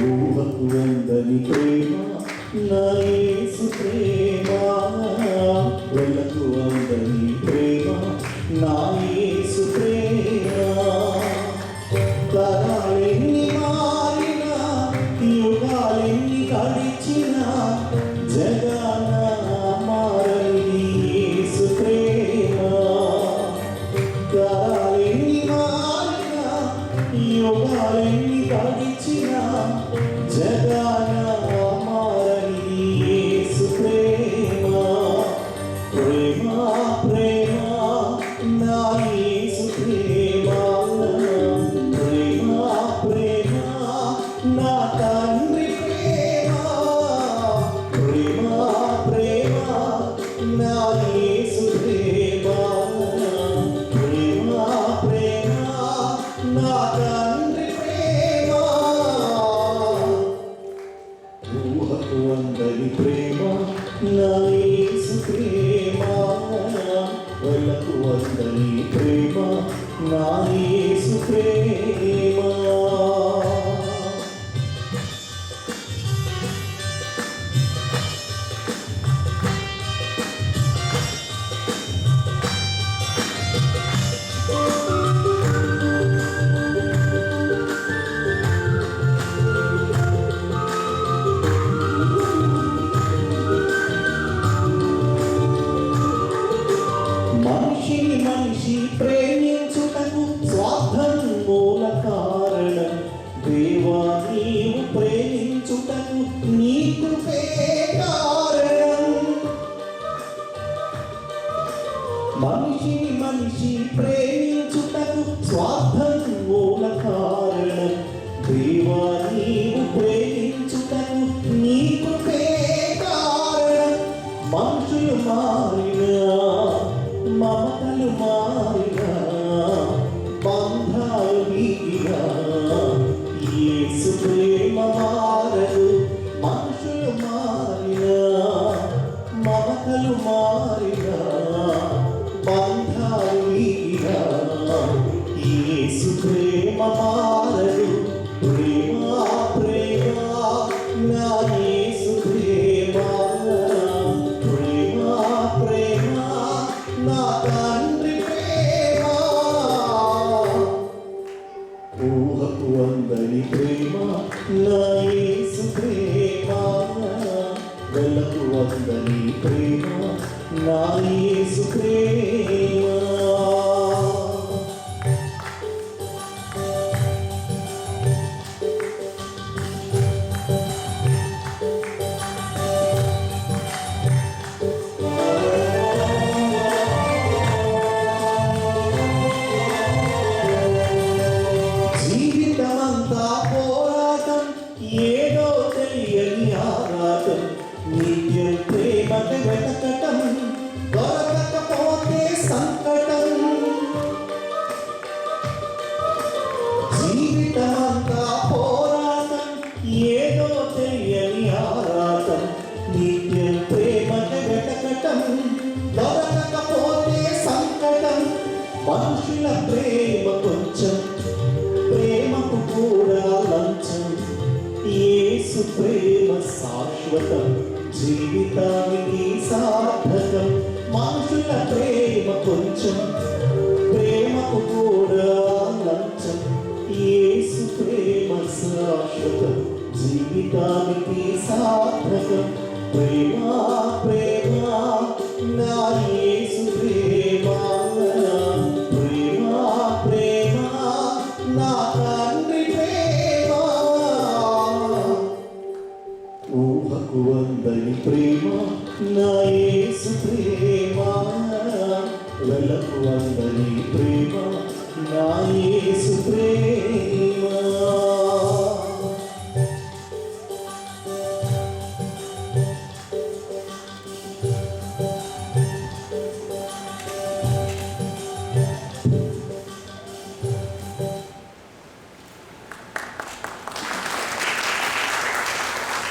ఊహకు అందని ప్రేమ నా యేసు ప్రేమ, వెళ్ళకు అందని ప్రేమ నా యేసు ప్రేమ. తరాలెన్ని మారినా, యుగాలెన్ని గడిచినా, జగన మారని యేసు ప్రేమ. తరాలెన్ని మారినా, యుగాలెన్ని గడిచినా, జగన మారని యేసు ప్రేమ. ప్రేమ ప్రేమ నా యేసు ప్రేమ, ప్రేమ ప్రేమ నా తండ్రి ప్రేమ, ప్రేమ ప్రేమ నా యేసు ప్రేమ, ప్రేమ ప్రేమ నా తండ్రి ప్రేమ. ఊహకు అందని ప్రేమ నా యేసు ప్రేమ, వెళ్ళకు అందని ప్రేమ నా యేసు ప్రేమ. మనిషిని మనిషి ప్రేమించుటకు స్వార్థం మూల కారణం. దేవా నీవు ప్రేమించుటకు నీ కృపే కారణం. మనిషిని మనిషి ప్రేమించుటకు స్వార్థం మూల కారణం. దేవా నీవు ప్రేమించుటకు నీ కృపే కారణం. మనుషులు మారినా, మమతలు మారినా, బంధాలు వీగినా, యేసు ప్రేమ మారదు. మనుషులు మారినా, మమతలు మారినా, బంధాలు వీగినా, యేసు ప్రేమ మారదు. ప్రేమ ప్రేమ నా యేసు ప్రేమ, ప్రేమ ప్రేమ నా తండ్రి ప్రేమ. ఊహకు అందని ప్రేమ నా యేసు ప్రేమ, వెళ్ళకు అందని ప్రేమ నా యేసు ప్రేమ. జీవితమంతా పోరాటం, ఏదో తెలియని ఆరాటం, నిత్యం ప్రేమకు వెతకటం, దొరకకపోతే సంకటం. జీవితమంతా పోరాటం, ఏదో తెలియని ఆరాటం, నిత్యం ప్రేమకు వెతకటం, దొరకకపోతే సంకటం. మనుషుల ప్రేమ కొంచెం, ప్రేమకు కూడా లంచం. యేసు ప్రేమ శాశ్వతం, జీవితానికి సార్థకం. మనుషుల ప్రేమ కొంచెం, ప్రేమకు కూడా లంచం. యేసు ప్రేమ శాశ్వతం, జీవితానికి సార్థకం. ప్రేమ ప్రేమ నా యేసు ప్రేమ, ప్రేమ ప్రేమ నా తండ్రి ప్రేమ. ఊహకు అందని ప్రేమ నా యేసు ప్రేమ, వెళ్ళకు అందని ప్రేమ నా యేసు ప్రేమ.